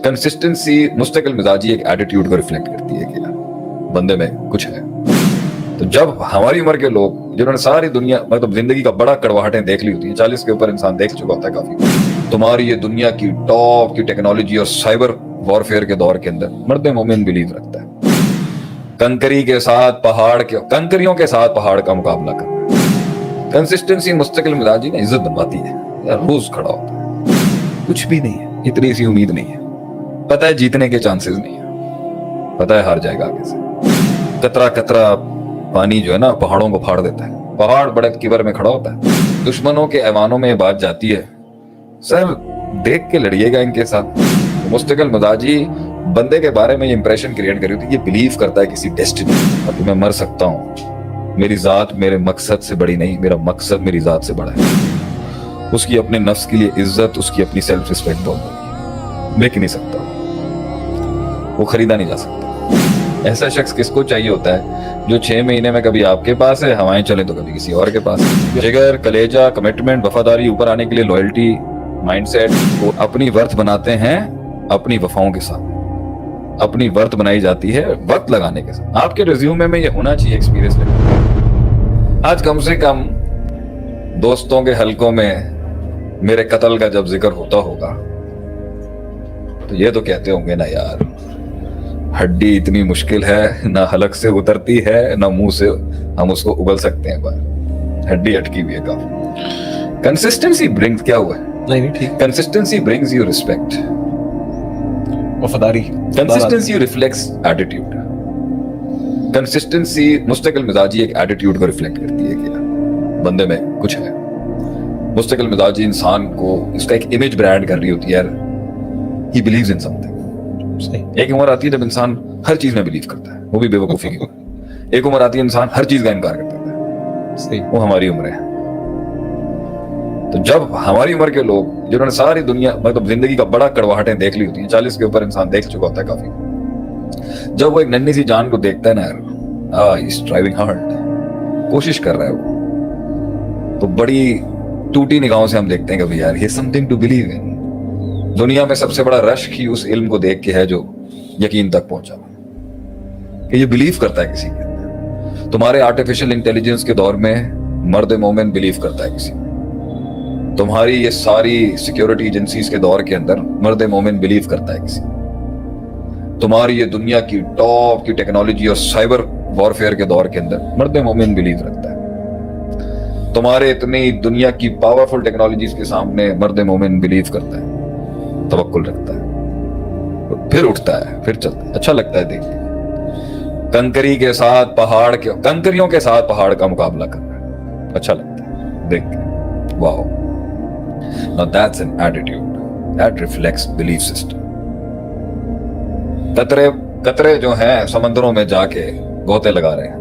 Consistency मुस्तकिल मिजाजी एक attitude को रिफ्लेक्ट करती है कि यार बंदे में कुछ है। तो जब हमारी उम्र के लोग जिन्होंने सारी दुनिया मतलब जिंदगी का बड़ा कड़वाहटें देख ली होती हैं, 40 के ऊपर इंसान देख चुका होता है काफी, तुम्हारी ये दुनिया की टॉप की टेक्नोलॉजी और साइबर वॉरफेयर के दौर के अंदर मर्द मोमिन बिलीव रखता है कंकरियों के साथ पहाड़ का मुकाबला करना। कंसिस्टेंसी मुस्तकिल मिजाजी ने इज्जत बनवाती है यार, रोज खड़ा होता है, कुछ भी नहीं है, इतनी सी उम्मीद नहीं है, पता है जीतने के चांसेस नहीं है, पता है हार जाएगा आगे से। कतरा कतरा पानी जो है ना पहाड़ों को फाड़ देता है, पहाड़ बड़े किबर में खड़ा होता है। दुश्मनों के ऐवानों में बात जाती है, सर देख के लड़िएगा इनके साथ। मुस्तकिल मिजाजी बंदे के बारे में ये इंप्रेशन क्रिएट करी होती है, ये बिलीव करता है किसी डेस्टिनी और मैं मर सकता हूँ, मेरी जात मेरे मकसद से बड़ी नहीं, मेरा मकसद मेरी जात से बड़ा है। उसकी अपने नफ्स के लिए इज्जत, उसकी अपनी सेल्फ रिस्पेक्ट बहुत होगी, बिक नहीं सकता, वो खरीदा नहीं जा सकता। ऐसा शख्स किसको चाहिए होता है जो 6 महीने में कभी आपके पास है, हवाएं चले तो कभी किसी और के पास। जिगर, कलेजा, कमिटमेंट, वफादारी, ऊपर आने के लिए लॉयल्टी, माइंडसेट को अपनी वर्थ बनाते हैं अपनी वफाओं के साथ। अपनी वर्थ बनाई जाती है वक्त लगाने के साथ। आपके रिज्यूमे में ये होना चाहिए एक्सपीरियंस लेवल। आज कम से कम दोस्तों के हलकों में मेरे कत्ल का जब जिक्र होता होगा तो ये तो कहते होंगे ना यार, हड्डी इतनी मुश्किल है, ना हलक से उतरती है ना मुंह से हम उसको उगल सकते हैं बाहर, हड्डी अटकी हुई है काफी। कंसिस्टेंसी ब्रिंग्स, क्या हुआ है? नहीं ठीक, कंसिस्टेंसी ब्रिंग्स यू रिस्पेक्ट, वफादारी। Consistency reflects attitude. कंसिस्टेंसी मुस्तकिल मिजाजी एक एटीट्यूड को रिफ्लेक्ट करती है कि यार बंदे में कुछ है। मुस्तकिल मिजाजी इंसान को इसका एक इमेज ब्रांड कर रही होती है यार, ही बिलीव्स इन समथिंग। एक उम्र आती है जब इंसान हर चीज में बिलीव करता है, वो भी बेवकूफी की उम्र। एक उम्र आती है इंसान हर चीज का इनकार कर देता है, सही, वो हमारी उम्र है। तो जब हमारी उम्र के लोग जिन्होंने सारी दुनिया मतलब जिंदगी का बड़ा कड़वाहटें देख ली होती हैं, 40 के ऊपर इंसान देख चुका होता है काफी, जब वो एक नन्ही सी जान को देखता है ना यार, इज ड्राइविंग हार्ड, कोशिश कर रहा है वो, तो बड़ी टूटी निगाहों से हम देखते हैं कि यार ये समथिंग टू बिलीव इन। दुनिया में सबसे बड़ा रश्क ही उस इल्म को देख के है जो यकीन तक पहुंचा, कि ये बिलीव करता है किसी के अंदर। तुम्हारे आर्टिफिशियल इंटेलिजेंस के दौर में मर्द मोमिन बिलीव करता है किसी में। तुम्हारी ये सारी सिक्योरिटी एजेंसीज के दौर के अंदर मर्द मोमिन बिलीव करता है किसी में। तुम्हारी ये दुनिया की टॉप की टेक्नोलॉजी और साइबर वॉरफेयर के दौर के अंदर मर्द मोमिन बिलीव रखता है। तुम्हारे इतनी दुनिया की पावरफुल टेक्नोलॉजीज के सामने मर्द मोमिन बिलीव करता है, तवक्कुल रखता है, फिर उठता है, फिर चलता है। अच्छा लगता है देख के कंकरियों के साथ पहाड़ का मुकाबला करना, अच्छा लगता है देख के। Wow, now that's an attitude that reflects belief system. कतरे जो हैं समंदरों में जाके गोते लगा रहे हैं,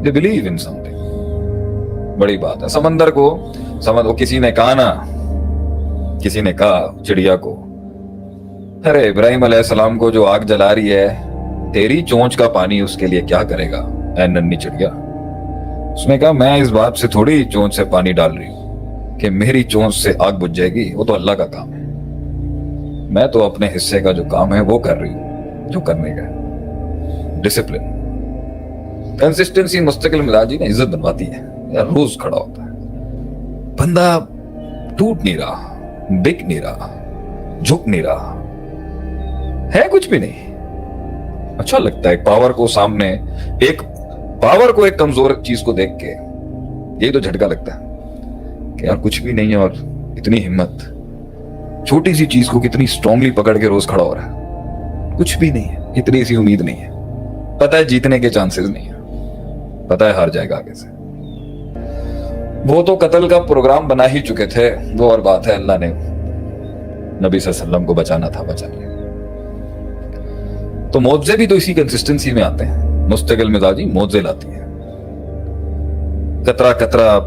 they believe in something. बड़ी बात है। समंदर को किसी ने कहा ना, किसी ने कहा चिड़िया को, अरे इब्राहिम अलैहिस्सलाम को जो आग जला रही है, तेरी चोंच का पानी उसके लिए क्या करेगा ऐ नन्ही चिड़िया। उसने कहा मैं इस बात से थोड़ी चोंच से पानी डाल रही हूं कि मेरी चोंच से आग बुझ जाएगी, वो तो अल्लाह का काम है। मैं तो अपने हिस्से का जो काम है वो कर रही हूं, जो करने का है। डिसिप्लिन, कंसिस्टेंसी मुस्तकिल मिजाजी ने इज्जत बनवाती है यार, रोज खड़ा होता है बंदा, टूट नहीं रहा, बिक नहीं रहा, झुक नहीं रहा है, कुछ भी नहीं। अच्छा लगता है पावर को एक कमजोर चीज को देख के यही तो झटका लगता है कि यार कुछ भी नहीं है और इतनी हिम्मत, छोटी सी चीज को कितनी स्ट्रांगली पकड़ के रोज खड़ा हो रहा है, कुछ भी नहीं है, इतनी सी उम्मीद नहीं है, पता है जीतने के चांसेस नहीं है, पता है हार जाएगा आगे से। वो तो कत्ल का प्रोग्राम बना ही चुके थे, वो और बात है, अल्लाह ने नबी सल्लल्लाहु अलैहि वसल्लम को बचाना था, बचा लिया। तो मौजे भी तो इसी कंसिस्टेंसी में आते हैं। मुस्तकिल मिजाजी मौजे लाती है। कतरा कतरा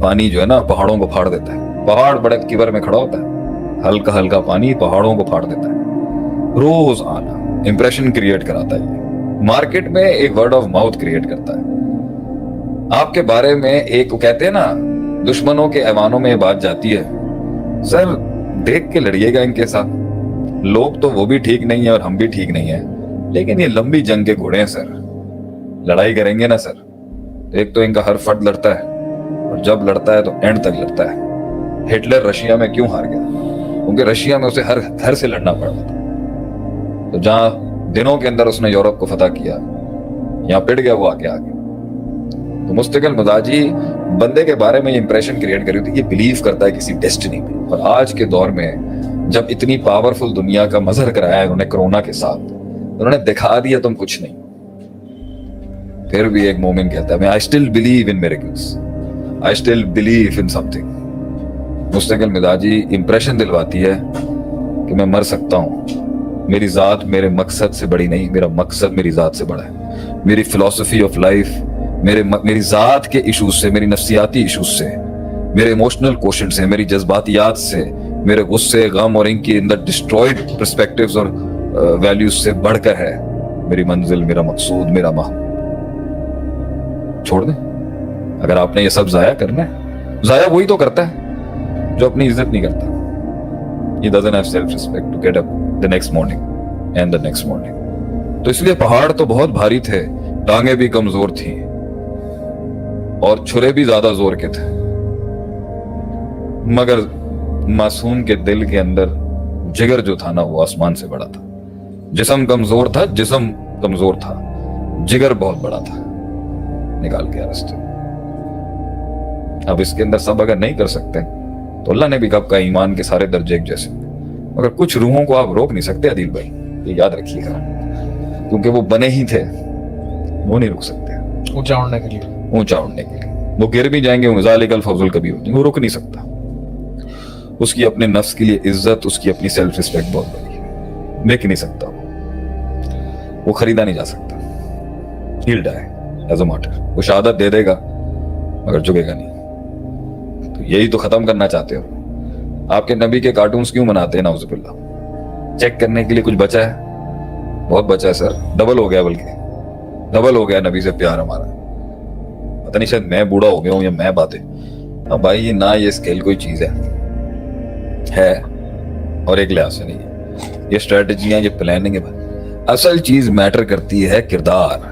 पानी जो है ना पहाड़ों को फाड़ देता है, पहाड़ बड़े किबर में खड़ा होता है, हल्का हल्का पानी पहाड़ों को फाड़ देता है। रोज आना इंप्रेशन क्रिएट कराता है, मार्केट में एक वर्ड ऑफ माउथ क्रिएट करता है आपके बारे में। एक कहते हैं ना, दुश्मनों के ऐवानों में बात जाती है, सर देख के लड़िएगा इनके साथ, लोग तो वो भी ठीक नहीं है और हम भी ठीक नहीं है, लेकिन ये लंबी जंग के घोड़े हैं सर। लड़ाई करेंगे ना सर, तो एक तो इनका हर फर्द लड़ता है, और जब लड़ता है तो एंड तक लड़ता है। हिटलर रशिया में क्यों हार गया? क्योंकि रशिया में उसे हर घर से लड़ना पड़ा था। तो जहां दिनों के अंदर उसने यूरोप को फतह किया, यहाँ पिट गया वो आगे आगे। तो मुस्तकिल मिजाजी बंदे के बारे में ये इंप्रेशन क्रिएट करी थी, ये बिलीव करता है किसी डेस्टिनी में। और आज के दौर में जब इतनी पावरफुल दुनिया का मजहर कराया है उन्होंने कोरोना के साथ, उन्होंने दिखा दिया तुम कुछ नहीं। फिर भी एक मोमिन कहता है, I still believe in miracles, I still believe in something. मुस्तकिल मिजाजी इंप्रेशन दिलवाती है कि मैं मर सकता हूँ, मेरी जात मेरे मकसद से बड़ी नहीं, मेरा मकसद मेरी जात से बड़ा है। मेरी फिलॉसफी ऑफ लाइफ मेरी जात के इशूज से, मेरी नफ्सियाती इशूज से, मेरे इमोशनल क्वेश्चन से, मेरी जज्बातियात से, मेरे गुस्से गम और इनकी अंदर डिस्ट्रॉयड पर्सपेक्टिव्स और वैल्यूज से बढ़कर है मेरी मंजिल, मेरा मकसूद, मेरा माह। छोड़ दें अगर आपने ये सब जाया करना है। जाया वही तो करता है जो अपनी इज्जत नहीं करता। He doesn't have self-respect to get up the next morning and the next morning. तो इसलिए पहाड़ तो बहुत भारी थे, टांगे भी कमजोर थी और छुरे भी ज्यादा जोर के थे, मगर मासूम के दिल के अंदर जिगर जो था ना वो आसमान से बड़ा था। जिस्म कमजोर था, जिस्म कमजोर था, जिगर बहुत बड़ा था, निकाल के रास्ते। अब इसके अंदर सब अगर नहीं कर सकते तो अल्लाह ने भी कब का ईमान के सारे दर्जे एक जैसे, मगर कुछ रूहों को आप रोक नहीं सकते अदील भाई, ये याद रखिएगा, क्योंकि वो बने ही थे, वो नहीं रुक सकते ऊंचा उड़ने के लिए। ऊंचा उड़ने के लिए वो गिर भी जाएंगे, ज़ालिकल फज़ुल कभी हो जाएंगे, वो रुक नहीं सकता। उसकी अपने नफ्स के लिए इज्जत, उसकी अपनी सेल्फ रिस्पेक्ट बहुत बड़ी है, बिक नहीं सकता वो खरीदा नहीं जा सकता। He'll die as a martyr, वो शहादत दे देगा मगर झुकेगा नहीं। तो यही तो खत्म करना चाहते हो। आपके नबी के कार्टून्स क्यों बनाते हैं नाउज़ुबिल्लाह? चेक करने के लिए कुछ बचा है? बहुत बचा है सर, डबल हो गया, बल्कि डबल हो गया नबी से प्यार हमारा। पता नहीं शायद मैं बूढ़ा हो गया हूं या मैं बातें। अब भाई ये ना ये स्केल कोई चीज है और एक लिहाज से नहीं है, ये स्ट्रेटजियां, ये प्लानिंग है। असल चीज मैटर करती है किरदार।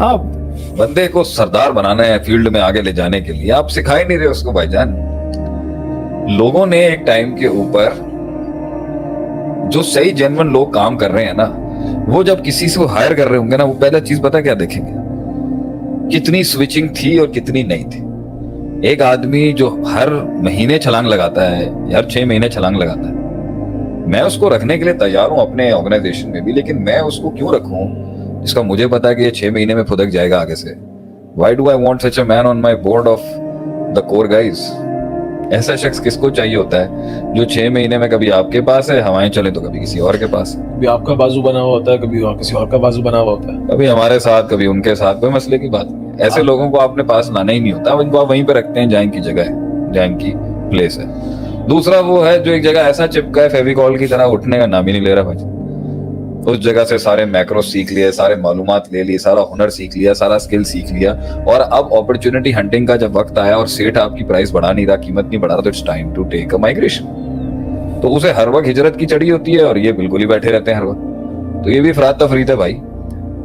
आप बंदे को सरदार बनाना है फील्ड में आगे ले जाने के लिए, आप सिखा ही नहीं रहे उसको भाईजान। लोगों ने एक टाइम के ऊपर जो सही जेन्युइन लोग काम कर रहे हैं ना, वो जब किसी से हायर कर रहे होंगे ना, वो पहला चीज पता क्या देखेंगे, कितनी स्विचिंग थी और कितनी नहीं थी। एक आदमी जो हर महीने छलांग लगाता है, हर 6 महीने छलांग लगाता है, मैं उसको रखने के लिए तैयार हूं अपने ऑर्गेनाइजेशन में भी, लेकिन मैं उसको क्यों रखूं जिसका मुझे पता है कि ये 6 महीने में फुदक जाएगा आगे से। Why do I want such a man on my board of the core guys? ऐसा शख्स किसको चाहिए होता है जो 6 महीने में कभी आपके पास है, हवाएं चले तो कभी किसी और के पास, कभी आपका बाजू बना हुआ होता है, कभी किसी और का बाजू बना हुआ होता है, कभी हमारे साथ कभी उनके साथ, कोई मसले की बात नहीं। ऐसे लोगों को आपने पास लाना ही नहीं होता, उनको आप वहीं पे रखते हैं जहाँ की जगह है, जहाँ की प्लेस है। दूसरा वो है जो एक जगह ऐसा चिपका है फेविकॉल की तरह, उठने का नाम ही नहीं ले रहा भाई। उस जगह से सारे मैक्रो सीख लिए, सारे मालूमात ले ली, सारा हुनर सीख लिया, सारा स्किल सीख लिया, और अब अपॉर्चुनिटी हंटिंग का जब वक्त आया और सेठ आपकी प्राइस बढ़ा नहीं रहा, कीमत नहीं बढ़ा रहा, तो it's time to take a migration. तो उसे हर वक्त हिजरत की चढ़ी होती है और ये बिल्कुल ही बैठे रहते हैं हर वक्त। तो ये भी अफरात तफरीत है भाई।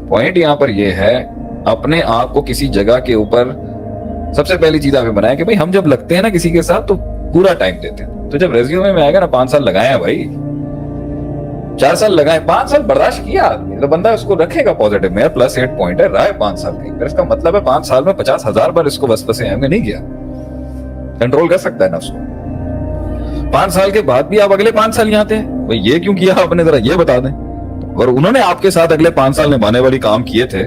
पॉइंट यहाँ पर ये है, अपने आप को किसी जगह के ऊपर सबसे पहली चीज आपने बनाया कि भाई हम जब लगते हैं ना किसी के साथ तो पूरा टाइम देते हैं। तो जब रेज्यूमे में आएगा ना 5 साल लगाए हैं भाई, 4 साल लगाए, 5 साल बर्दाश्त किया आदमी, तो बंदा उसको रखेगा पॉजिटिव में, +8 पॉइंट है, रहा है 5 साल कहीं पर। इसका मतलब है 5 साल में 50,000 बार इसको वसवसे आएंगे, नहीं किया, कंट्रोल कर सकता है नफ्स को। 5 साल के बाद भी आप अगले 5 साल यहाँ थे, भाई ये क्यों किया आपने, जरा ये बता दें। अगर उन्होंने आपके साथ अगले 5 साल निभाने वाली काम किए थे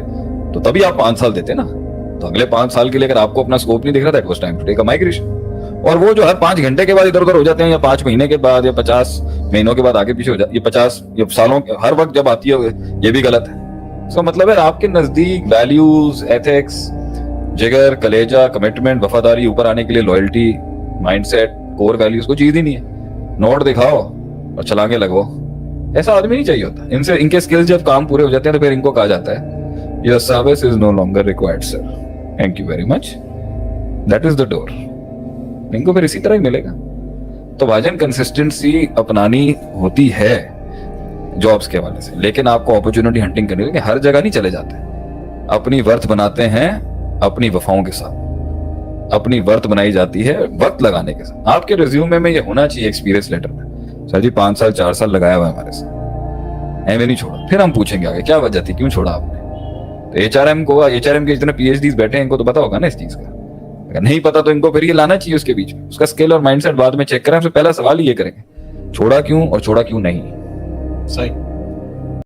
तो तभी आप 5 साल देते ना। तो अगले 5 साल के लिए अगर आपको अपना स्कोप नहीं दिख रहा था, it was time to take a migration. और वो जो हर 5 घंटे के बाद इधर उधर हो जाते हैं, या 5 महीने के बाद, या 50 महीनों के बाद आगे पीछे हो जाते, ये 50 ये सालों हर वक्त जब आती है, ये भी गलत है। इसका मतलब है आपके नजदीक वैल्यूज, एथिक्स, जिगर, कलेजा, कमिटमेंट, वफादारी, ऊपर आने के लिए लॉयल्टी, माइंडसेट, कोर वैल्यूज कोई चीज ही नहीं है। नोट दिखाओ और छलांगे लगवाओ, ऐसा आदमी नहीं चाहिए होता। इनसे इनके स्किल्स जब काम पूरे हो जाते हैं तो फिर इनको कहा जाता है your service is no longer required sir, thank you very much, that is the door. इनको फिर इसी तरह ही मिलेगा। तो भाईजान कंसिस्टेंसी अपनानी होती है जॉब्स के हवाले से, लेकिन आपको अपॉर्चुनिटी हंटिंग करनी है कि हर जगह नहीं चले जाते, अपनी वर्थ बनाते हैं अपनी वफाओं के साथ, अपनी वर्थ बनाई जाती है वक्त लगाने के साथ। आपके रिज्यूमे में ये होना चाहिए एक्सपीरियंस लेटर में, सर जी 5 साल 4 साल लगाया हुआ है हमारे साथ, ऐਵੇਂ नहीं छोड़ा। फिर हम पूछेंगे आगे क्या वजह थी, क्यों छोड़ा आपने। तो एचआरएम के जितने पीएचडीज बैठे हैं इनको तो पता होगा ना इस चीज का, अगर नहीं पता तो इनको फिर ये लाना चाहिए उसके बीच में, उसका स्किल और माइंडसेट बाद में चेक करें। हमसे पहला सवाल ही ये करेंगे छोड़ा क्यों और छोड़ा क्यों नहीं। सही।